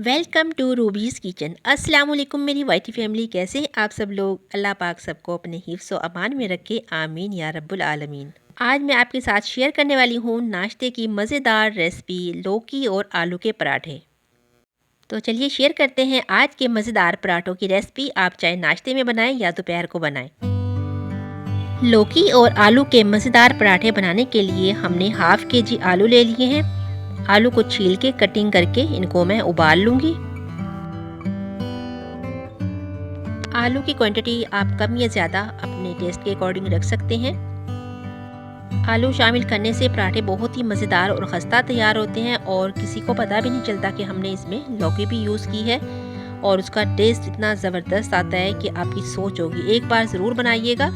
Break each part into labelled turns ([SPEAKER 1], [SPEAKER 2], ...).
[SPEAKER 1] Welcome to rubies kitchen. अस्सलाम वालेकुम मेरी वाइटी फैमिली, कैसे हैं आप सब लोग। अल्लाह पाक सबको अपने हिफ्ज़ व अमान में रखे, आमीन या रब्बुल आलमीन। आज मैं आपके साथ शेयर करने वाली हूँ नाश्ते की मज़ेदार रेसिपी लौकी और आलू के पराठे। तो चलिए शेयर करते हैं आज के मज़ेदार पराठों की रेसिपी। आप चाहे नाश्ते में बनाएं या दोपहर को बनाएं। लौकी और आलू के मज़ेदार पराठे बनाने के लिए हमने हाफ़ केजी आलू ले लिए हैं। आलू को छील के कटिंग करके इनको मैं उबाल लूँगी। आलू की क्वांटिटी आप कम या ज़्यादा अपने टेस्ट के अकॉर्डिंग रख सकते हैं। आलू शामिल करने से पराठे बहुत ही मज़ेदार और खस्ता तैयार होते हैं और किसी को पता भी नहीं चलता कि हमने इसमें लौकी भी यूज़ की है और उसका टेस्ट इतना ज़बरदस्त आता है कि आपकी सोच होगी। एक बार ज़रूर बनाइएगा।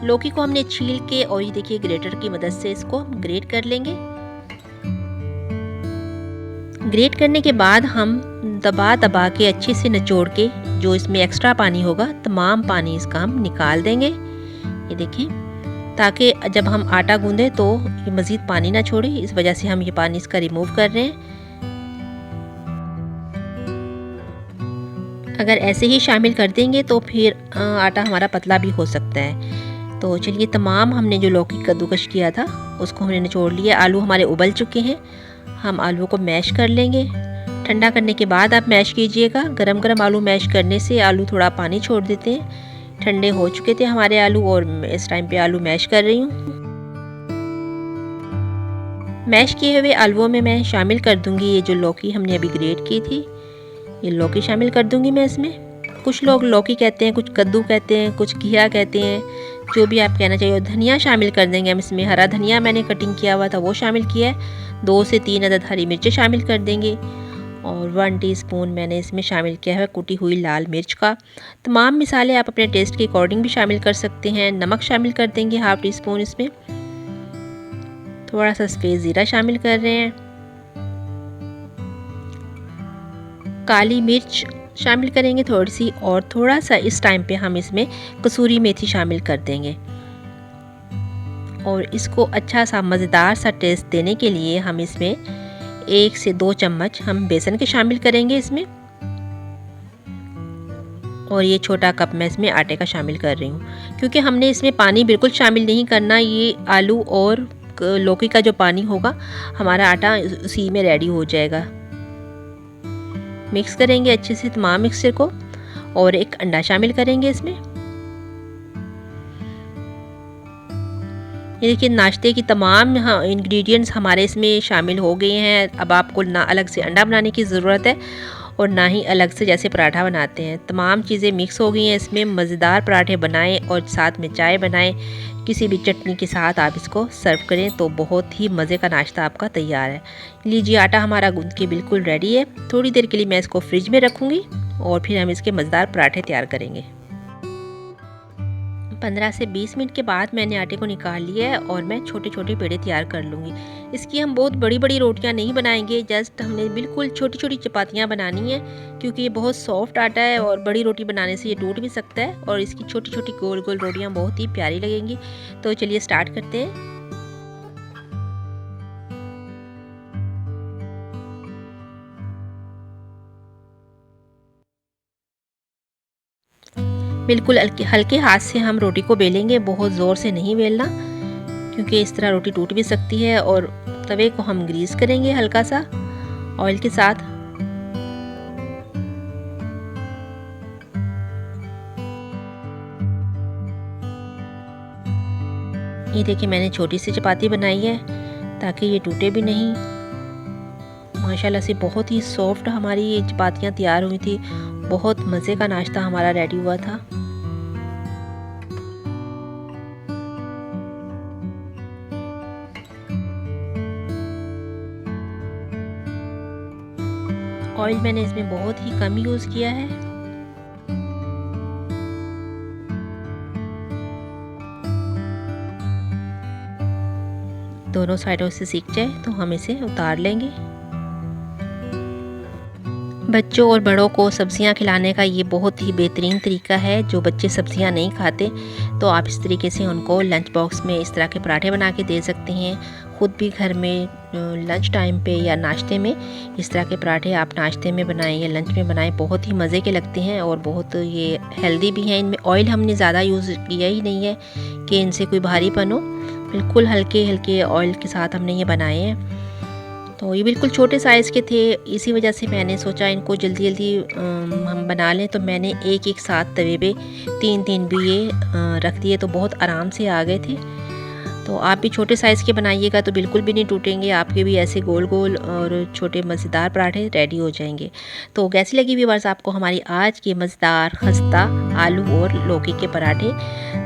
[SPEAKER 1] लौकी को हमने छील के और ये देखिए ग्रेटर की मदद से इसको ग्रेट कर लेंगे। ग्रेट करने के बाद हम दबा दबा के अच्छे से निचोड़ के जो इसमें एक्स्ट्रा पानी होगा तमाम पानी इसका हम निकाल देंगे। ये देखें, ताकि जब हम आटा गूंदें तो ये मज़ीद पानी ना छोड़े, इस वजह से हम ये पानी इसका रिमूव कर रहे हैं। अगर ऐसे ही शामिल कर देंगे तो फिर आटा हमारा पतला भी हो सकता है। तो चलिए, तमाम हमने जो लौकी कद्दूकश किया था उसको हमने निचोड़ लिया। आलू हमारे उबल चुके हैं। हम आलू को मैश कर लेंगे। ठंडा करने के बाद आप मैश कीजिएगा। गरम गरम आलू मैश करने से आलू थोड़ा पानी छोड़ देते हैं। ठंडे हो चुके थे हमारे आलू और इस टाइम पे आलू मैश कर रही हूँ। मैश किए हुए आलूओं में मैं शामिल कर दूंगी ये जो लौकी हमने अभी ग्रेट की थी, ये लौकी शामिल कर दूंगी मैं इसमें। कुछ लोग लौकी कहते हैं, कुछ कद्दू कहते हैं, कुछ घिया कहते हैं, जो भी आप कहना चाहिए। धनिया शामिल कर देंगे हम इसमें। हरा धनिया मैंने कटिंग किया हुआ था वो शामिल किया है। 2 से 3 अदद हरी मिर्चें शामिल कर देंगे और 1 टीस्पून मैंने इसमें शामिल किया है कुटी हुई लाल मिर्च का। तमाम मिसाले आप अपने टेस्ट के अकॉर्डिंग भी शामिल कर सकते हैं। नमक शामिल कर देंगे 1/2 टीस्पून इसमें। थोड़ा सा सफ़ेद ज़ीरा शामिल कर रहे हैं। काली मिर्च शामिल करेंगे थोड़ी सी, और थोड़ा सा इस टाइम पे हम इसमें कसूरी मेथी शामिल कर देंगे। और इसको अच्छा सा मज़ेदार सा टेस्ट देने के लिए हम इसमें 1 से 2 चम्मच हम बेसन के शामिल करेंगे इसमें। और ये छोटा कप मैं इसमें आटे का शामिल कर रही हूँ, क्योंकि हमने इसमें पानी बिल्कुल शामिल नहीं करना। ये आलू और लौकी का जो पानी होगा हमारा आटा उसी में रेडी हो जाएगा। मिक्स करेंगे अच्छे से तमाम मिक्सचर को और एक अंडा शामिल करेंगे इसमें। ये देखिए, नाश्ते की तमाम इंग्रेडिएंट्स हमारे इसमें शामिल हो गए हैं। अब आपको ना अलग से अंडा बनाने की ज़रूरत है और ना ही अलग से जैसे पराठा बनाते हैं। तमाम चीज़ें मिक्स हो गई हैं इसमें। मज़ेदार पराठे बनाएं और साथ में चाय बनाएं। किसी भी चटनी के साथ आप इसको सर्व करें तो बहुत ही मज़े का नाश्ता आपका तैयार है। लीजिए, आटा हमारा गूंद के बिल्कुल रेडी है। थोड़ी देर के लिए मैं इसको फ्रिज में रखूँगी और फिर हम इसके मज़ेदार पराठे तैयार करेंगे। 15 से 20 मिनट के बाद मैंने आटे को निकाल लिया है और मैं छोटे छोटे पेड़े तैयार कर लूँगी। इसकी हम बहुत बड़ी बड़ी रोटियां नहीं बनाएंगे, जस्ट हमने बिल्कुल छोटी छोटी चपातियाँ बनानी है, क्योंकि ये बहुत सॉफ्ट आटा है और बड़ी रोटी बनाने से ये टूट भी सकता है। और इसकी छोटी छोटी गोल गोल रोटियाँ बहुत ही प्यारी लगेंगी। तो चलिए स्टार्ट करते हैं। बिल्कुल हल्के हाथ से हम रोटी को बेलेंगे, बहुत ज़ोर से नहीं बेलना, क्योंकि इस तरह रोटी टूट भी सकती है। और तवे को हम ग्रीस करेंगे हल्का सा ऑयल के साथ। ये देखिए, मैंने छोटी सी चपाती बनाई है ताकि ये टूटे भी नहीं। माशाल्लाह से बहुत ही सॉफ्ट हमारी ये चपातियाँ तैयार हुई थी। बहुत मज़े का नाश्ता हमारा रेडी हुआ था। ऑयल मैंने इसमें बहुत ही कम यूज़ किया है। दोनों साइडों से सीख जाए तो हम इसे उतार लेंगे। बच्चों और बड़ों को सब्ज़ियां खिलाने का ये बहुत ही बेहतरीन तरीका है। जो बच्चे सब्ज़ियां नहीं खाते तो आप इस तरीके से उनको लंच बॉक्स में इस तरह के पराठे बना के दे सकते हैं। ख़ुद भी घर में लंच टाइम पे या नाश्ते में इस तरह के पराठे आप नाश्ते में बनाएं या लंच में बनाएं, बहुत ही मज़े के लगते हैं और बहुत ये हेल्दी भी हैं। इनमें ऑयल हमने ज़्यादा यूज़ किया ही नहीं है कि इनसे कोई भारीपन हो, बिल्कुल हल्के हल्के ऑयल के साथ हमने ये बनाए हैं। तो ये बिल्कुल छोटे साइज़ के थे, इसी वजह से मैंने सोचा इनको जल्दी जल्दी हम बना लें, तो मैंने एक एक साथ तवे पे 3-3 भी ये रख दिए, तो बहुत आराम से आ गए थे। तो आप भी छोटे साइज़ के बनाइएगा तो बिल्कुल भी नहीं टूटेंगे, आपके भी ऐसे गोल गोल और छोटे मज़ेदार पराठे रेडी हो जाएंगे। तो कैसी लगी व्यूअर्स आपको हमारी आज की मज़ेदार खस्ता आलू और लौकी के पराठे।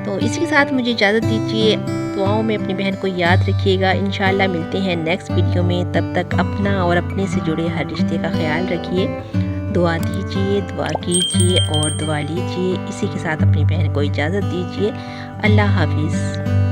[SPEAKER 1] तो इसी के साथ मुझे इजाज़त दीजिए, दुआओं में अपनी बहन को याद रखिएगा। इंशाल्लाह मिलते हैं नेक्स्ट वीडियो में, तब तक अपना और अपने से जुड़े हर रिश्ते का ख्याल रखिए। दुआ दीजिए, दुआ कीजिए और दुआ लीजिए। इसी के साथ अपनी बहन को इजाज़त दीजिए। अल्लाह हाफिज़।